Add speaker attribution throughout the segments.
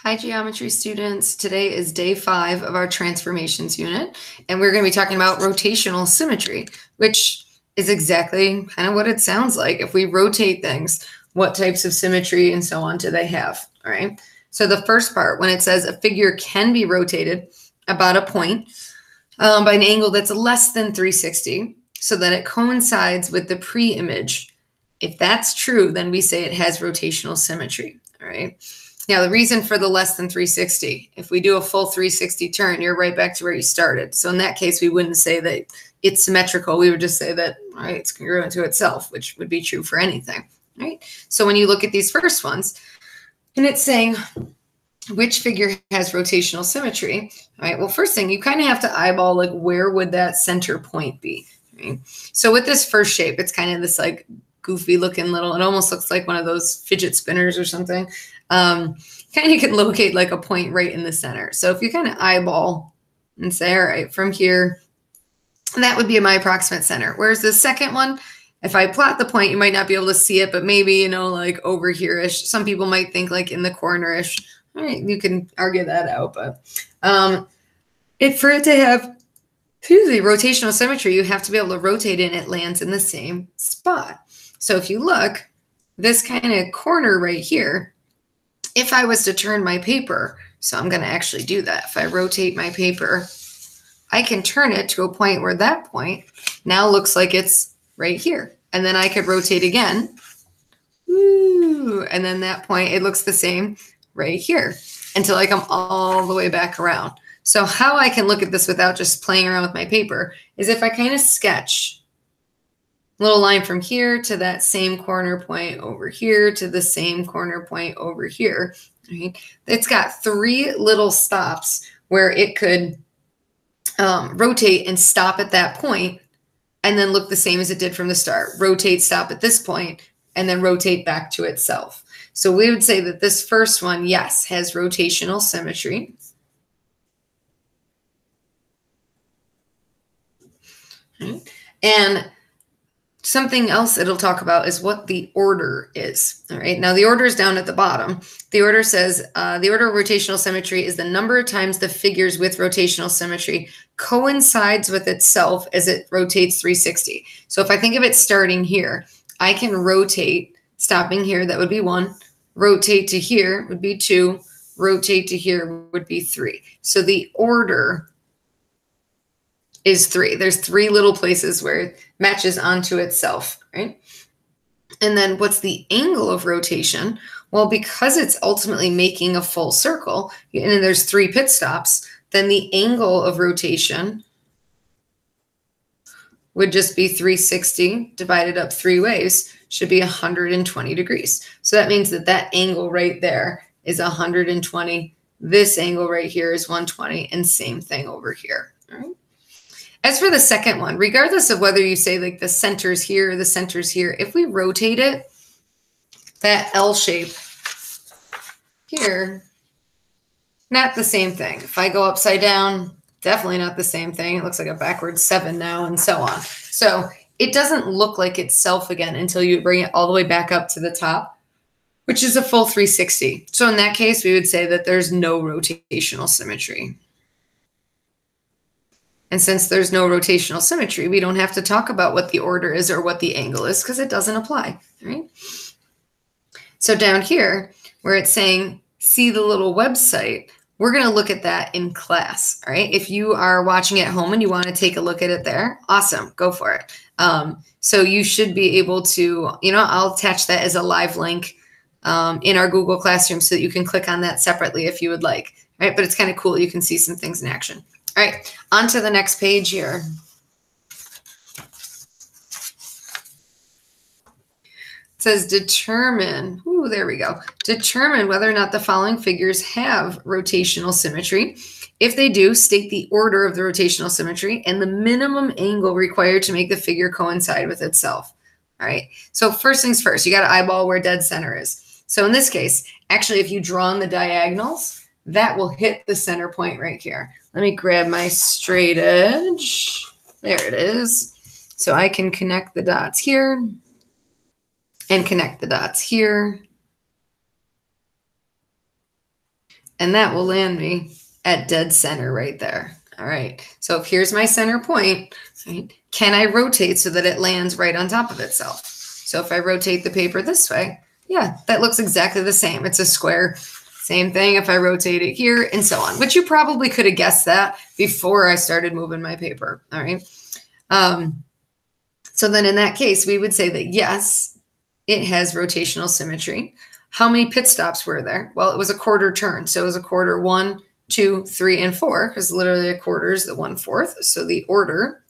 Speaker 1: Hi, geometry students. Today is day 5 of our transformations unit, and we're going to be talking about rotational symmetry, which is exactly kind of what it sounds like. If we rotate things, what types of symmetry and so on do they have? All right. So the first part, when it says a figure can be rotated about a point by an angle that's less than 360, so that it coincides with the pre-image. If that's true, then we say it has rotational symmetry. All right. Now, the reason for the less than 360, if we do a full 360 turn, you're right back to where you started. So in that case, we wouldn't say that it's symmetrical. We would just say that, all right, it's congruent to itself, which would be true for anything, right? So when you look at these first ones, and it's saying which figure has rotational symmetry, all right, well, first thing, you kind of have to eyeball, like, where would that center point be, right? So with this first shape, it's kind of this, like, goofy looking little, it almost looks like one of those fidget spinners or something. Kind of can locate like a point right in the center. So if you kind of eyeball and say, all right, from here, that would be my approximate center. Whereas the second one, if I plot the point, you might not be able to see it, but maybe, you know, like over here-ish. Some people might think like in the corner-ish. All right, you can argue that out, but for it to have, rotational symmetry, you have to be able to rotate it and it lands in the same spot. So if you look, this kind of corner right here, if I was to turn my paper, so I'm going to actually do that. If I rotate my paper, I can turn it to a point where that point now looks like it's right here. And then I could rotate again. Ooh, and then that point, it looks the same right here until I come all the way back around. So how I can look at this without just playing around with my paper is if I kind of sketch a little line from here to that same corner point over here to the same corner point over here. Right? It's got 3 little stops where it could rotate and stop at that point and then look the same as it did from the start. Rotate, stop at this point, and then rotate back to itself. So we would say that this first one, yes, has rotational symmetry. Right? And something else it'll talk about is what the order is. All right. Now the order is down at the bottom. The order says the order of rotational symmetry is the number of times the figures with rotational symmetry coincides with itself as it rotates 360. So if I think of it starting here, I can rotate, stopping here, that would be 1. Rotate to here would be 2. Rotate to here would be 3. So the order is 3. There's 3 little places where it matches onto itself, right? And then what's the angle of rotation? Well, because it's ultimately making a full circle, and then there's 3 pit stops, then the angle of rotation would just be 360 divided up 3 ways, should be 120 degrees. So that means that that angle right there is 120. This angle right here is 120, and same thing over here, all right? As for the second one, regardless of whether you say like the center's here or the center's here, if we rotate it, that L shape here, not the same thing. If I go upside down, definitely not the same thing. It looks like a backwards 7 now and so on. So it doesn't look like itself again until you bring it all the way back up to the top, which is a full 360. So in that case, we would say that there's no rotational symmetry. And since there's no rotational symmetry, we don't have to talk about what the order is or what the angle is because it doesn't apply, right? So down here, where it's saying, see the little website, we're going to look at that in class, all right? If you are watching at home and you want to take a look at it there, awesome, go for it. So you should be able to, I'll attach that as a live link in our Google Classroom so that you can click on that separately if you would like, right? But it's kind of cool. You can see some things in action. All right, on to the next page here. It says determine, there we go. Determine whether or not the following figures have rotational symmetry. If they do, state the order of the rotational symmetry and the minimum angle required to make the figure coincide with itself. All right, so first things first, you got to eyeball where dead center is. So in this case, actually, if you draw on the diagonals, that will hit the center point right here. Let me grab my straight edge. There it is. So I can connect the dots here and connect the dots here. And that will land me at dead center right there. All right. So if here's my center point, right, can I rotate so that it lands right on top of itself? So if I rotate the paper this way, yeah, that looks exactly the same. It's a square. Same thing if I rotate it here and so on, which you probably could have guessed that before I started moving my paper. All right. So then in that case, we would say that yes, it has rotational symmetry. How many pit stops were there? Well, it was a quarter turn. So it was a quarter 1, 2, 3, and 4, because literally a quarter is the 1/4. So the order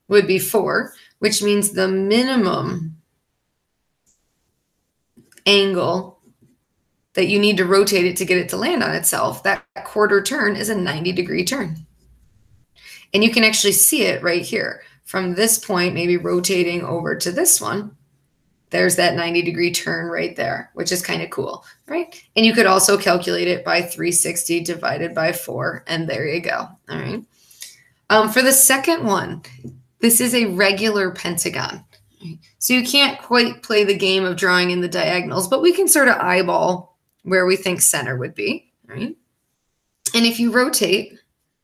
Speaker 1: would be 4, which means the minimum angle that you need to rotate it to get it to land on itself, that quarter turn is a 90-degree turn. And you can actually see it right here. From this point, maybe rotating over to this one, there's that 90-degree turn right there, which is kind of cool, right? And you could also calculate it by 360 divided by 4, and there you go, all right? For the second one, this is a regular pentagon. Right? So you can't quite play the game of drawing in the diagonals, but we can sort of eyeball where we think center would be, right? And if you rotate,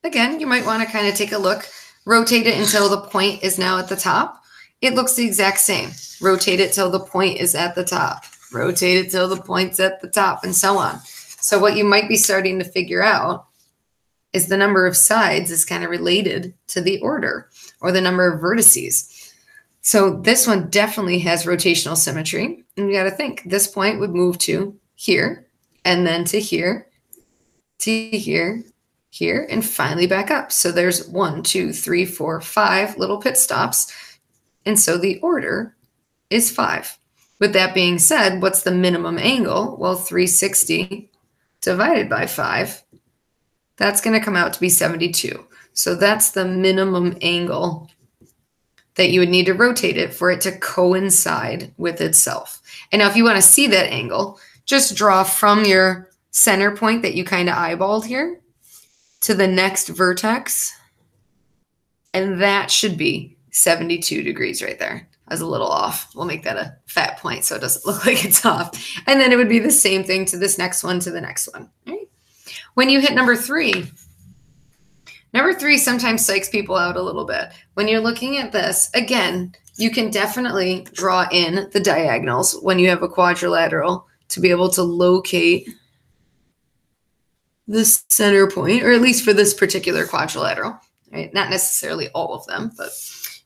Speaker 1: again, you might want to kind of take a look, rotate it until the point is now at the top. It looks the exact same. Rotate it till the point is at the top. Rotate it till the point's at the top, and so on. So what you might be starting to figure out is the number of sides is kind of related to the order or the number of vertices. So this one definitely has rotational symmetry. And you got to think, this point would move to here, and then to here, here, and finally back up. So there's 1, 2, 3, 4, 5 little pit stops. And so the order is 5. With that being said, what's the minimum angle? Well, 360 divided by 5, that's going to come out to be 72. So that's the minimum angle that you would need to rotate it for it to coincide with itself. And now if you want to see that angle, just draw from your center point that you kind of eyeballed here to the next vertex. And that should be 72 degrees right there. I was a little off. We'll make that a fat point so it doesn't look like it's off. And then it would be the same thing to this next one, to the next one. Right? When you hit number 3 sometimes psychs people out a little bit. When you're looking at this, again, you can definitely draw in the diagonals when you have a quadrilateral to be able to locate the center point, or at least for this particular quadrilateral, right? Not necessarily all of them, but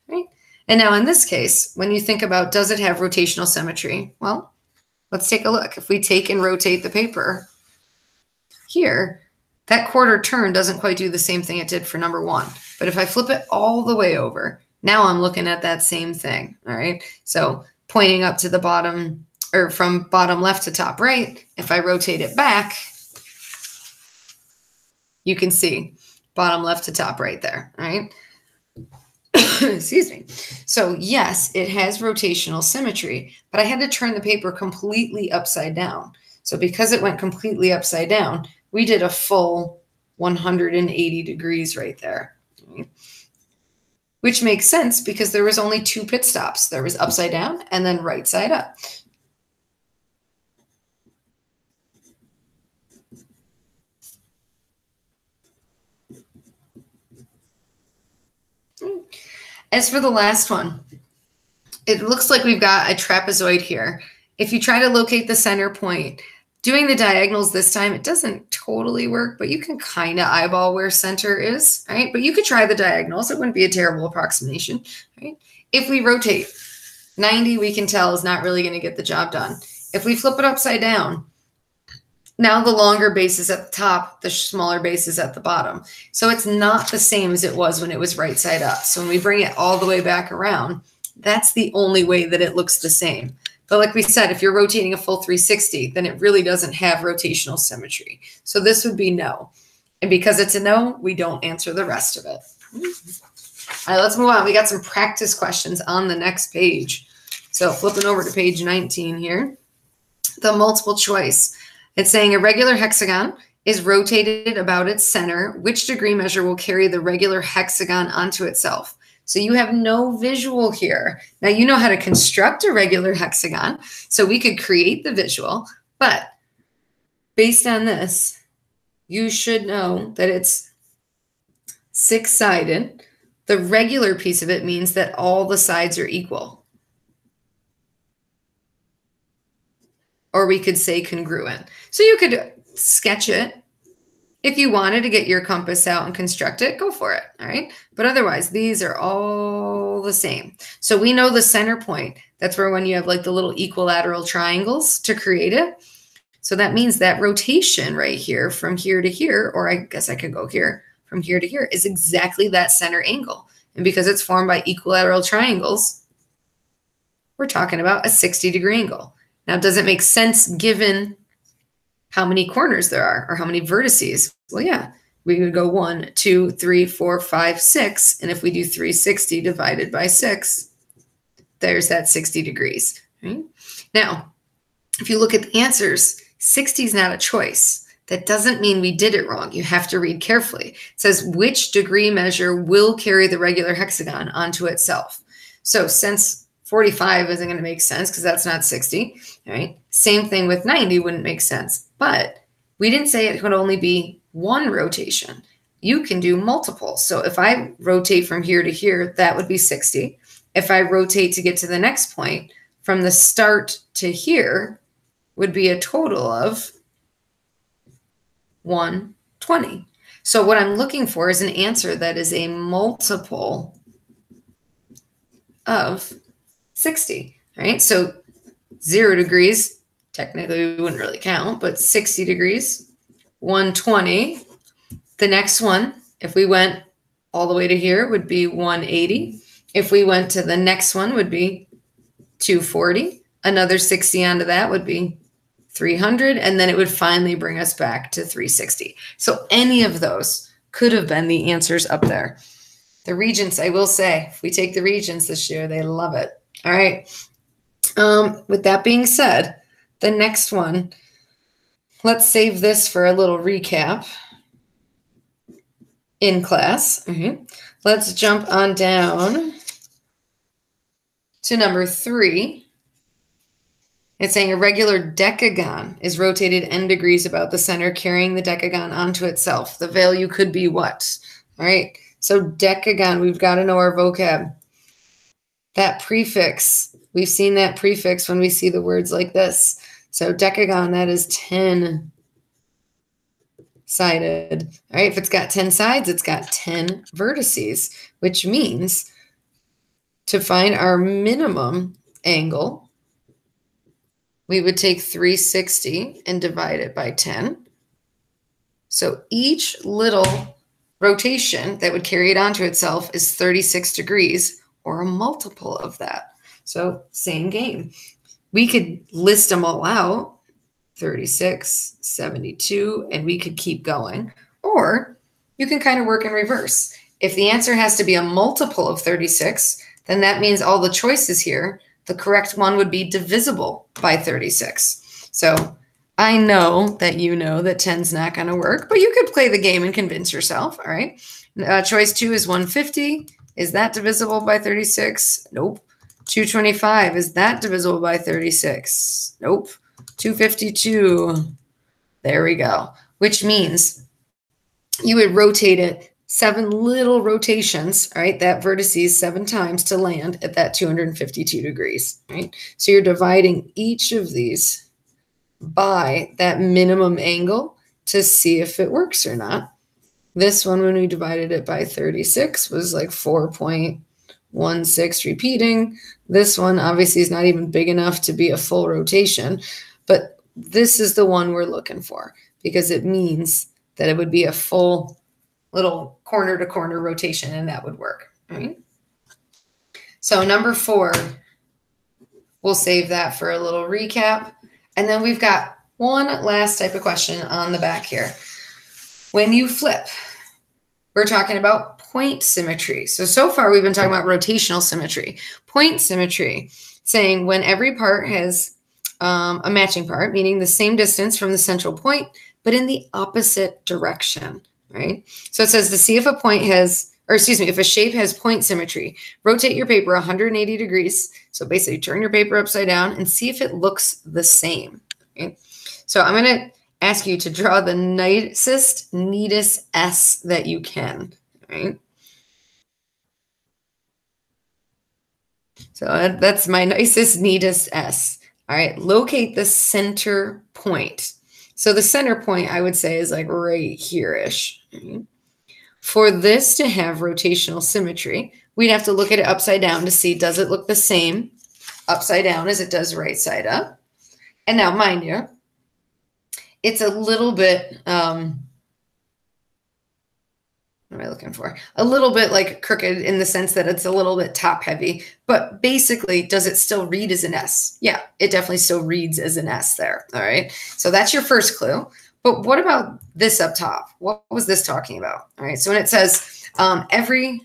Speaker 1: right. And now in this case, when you think about, does it have rotational symmetry? Well, let's take a look. If we take and rotate the paper here, that quarter turn doesn't quite do the same thing it did for number 1. But if I flip it all the way over, now I'm looking at that same thing, all right? So pointing up to the bottom, or from bottom left to top right, if I rotate it back, you can see bottom left to top right there, all right? Excuse me. So yes, it has rotational symmetry, but I had to turn the paper completely upside down. So because it went completely upside down, we did a full 180 degrees right there, right? Which makes sense because there was only 2 pit stops. There was upside down and then right side up. As for the last one, it looks like we've got a trapezoid here. If you try to locate the center point, doing the diagonals this time, it doesn't totally work, but you can kind of eyeball where center is, right? But you could try the diagonals. It wouldn't be a terrible approximation, right? If we rotate 90, we can tell is not really going to get the job done. If we flip it upside down, now the longer base is at the top, the smaller base is at the bottom. So it's not the same as it was when it was right side up. So when we bring it all the way back around, that's the only way that it looks the same. But like we said, if you're rotating a full 360, then it really doesn't have rotational symmetry. So this would be no. And because it's a no, we don't answer the rest of it. All right, let's move on. We got some practice questions on the next page. So flipping over to page 19 here, the multiple choice. It's saying a regular hexagon is rotated about its center. Which degree measure will carry the regular hexagon onto itself? So you have no visual here. Now you know how to construct a regular hexagon, so we could create the visual, but based on this, you should know that it's six-sided. The regular piece of it means that all the sides are equal. Or we could say congruent. So you could sketch it. If you wanted to get your compass out and construct it, go for it, all right? But otherwise, these are all the same. So we know the center point. That's where when you have like the little equilateral triangles to create it. So that means that rotation right here from here to here, or I guess I could go here, from here to here, is exactly that center angle. And because it's formed by equilateral triangles, we're talking about a 60-degree angle. Now, does it make sense given how many corners there are or how many vertices? Well, yeah, we would go 1, 2, 3, 4, 5, 6. And if we do 360 divided by 6, there's that 60 degrees. Right? Now, if you look at the answers, 60 is not a choice. That doesn't mean we did it wrong. You have to read carefully. It says which degree measure will carry the regular hexagon onto itself. So since 45 isn't going to make sense because that's not 60, right? Same thing with 90 wouldn't make sense. But we didn't say it could only be one rotation. You can do multiple. So if I rotate from here to here, that would be 60. If I rotate to get to the next point, from the start to here would be a total of 120. So what I'm looking for is an answer that is a multiple of 60, right? So 0 degrees, technically we wouldn't really count, but 60 degrees, 120. The next one, if we went all the way to here, would be 180. If we went to the next one, would be 240. Another 60 onto that would be 300. And then it would finally bring us back to 360. So any of those could have been the answers up there. The Regents, I will say, if we take the Regents this year, they love it. All right. With that being said, the next one, let's save this for a little recap in class. Let's jump on down to number 3. It's saying a regular decagon is rotated n degrees about the center, carrying the decagon onto itself. The value could be what? All right. So decagon, we've got to know our vocab. That prefix, we've seen that prefix when we see the words like this. So decagon, that is 10 sided. All right, if it's got 10 sides, it's got 10 vertices, which means to find our minimum angle, we would take 360 and divide it by 10. So each little rotation that would carry it onto itself is 36 degrees or a multiple of that. So same game. We could list them all out, 36, 72, and we could keep going. Or you can kind of work in reverse. If the answer has to be a multiple of 36, then that means all the choices here, the correct one would be divisible by 36. So I know that you know that 10's not going to work, but you could play the game and convince yourself, all right? Choice 2 is 150. Is that divisible by 36? Nope. 225, is that divisible by 36? Nope. 252. There we go. Which means you would rotate it 7 little rotations, right? That vertices 7 times to land at that 252 degrees, right? So you're dividing each of these by that minimum angle to see if it works or not. This one, when we divided it by 36, was like 4.16 repeating. This one obviously is not even big enough to be a full rotation, but this is the one we're looking for because it means that it would be a full little corner-to-corner rotation, and that would work, right? So number 4, we'll save that for a little recap. And then we've got one last type of question on the back here. When you flip, we're talking about point symmetry. So far we've been talking about rotational symmetry. Point symmetry, saying when every part has a matching part, meaning the same distance from the central point, but in the opposite direction, right? So it says to see if a point has, or excuse me, if a shape has point symmetry, rotate your paper 180 degrees. So basically turn your paper upside down and see if it looks the same. Okay? So I'm going to ask you to draw the nicest, neatest S that you can, right? So that's my nicest, neatest S. All right, locate the center point. So the center point, I would say, is like right here-ish. Right? For this to have rotational symmetry, we'd have to look at it upside down to see, does it look the same upside down as it does right side up? And now, mind you, it's a little bit, what am I looking for? A little bit like crooked in the sense that it's a little bit top heavy, but basically, does it still read as an S? Yeah, it definitely still reads as an S there. All right. So that's your first clue. But what about this up top? What was this talking about? All right. So when it says every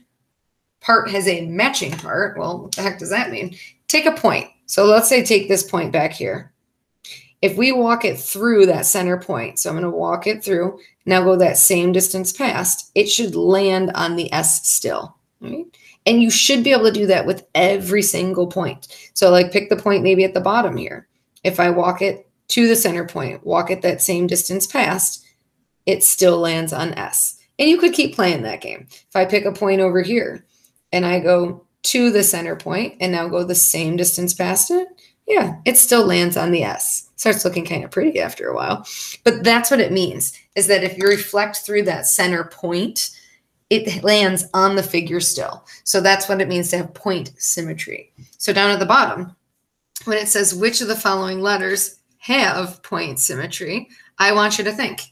Speaker 1: part has a matching part, well, what the heck does that mean? Take a point. So let's say take this point back here. If we walk it through that center point, so I'm going to walk it through, now go that same distance past, it should land on the S still, right? And you should be able to do that with every single point. So like pick the point maybe at the bottom here. If I walk it to the center point, walk it that same distance past, it still lands on S. And you could keep playing that game. If I pick a point over here and I go to the center point and now go the same distance past it, yeah, it still lands on the S. Starts looking kind of pretty after a while. But that's what it means, is that if you reflect through that center point, it lands on the figure still. So that's what it means to have point symmetry. So down at the bottom, when it says which of the following letters have point symmetry, I want you to think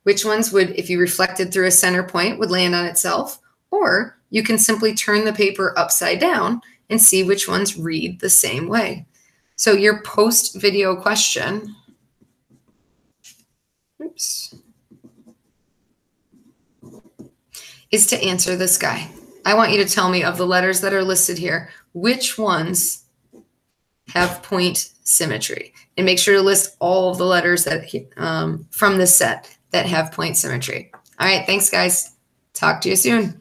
Speaker 1: which ones would, if you reflected through a center point, would land on itself, or you can simply turn the paper upside down and see which ones read the same way. So your post-video question, is to answer this guy. I want you to tell me of the letters that are listed here, which ones have point symmetry? And make sure to list all of the letters that from this set that have point symmetry. All right, thanks, guys. Talk to you soon.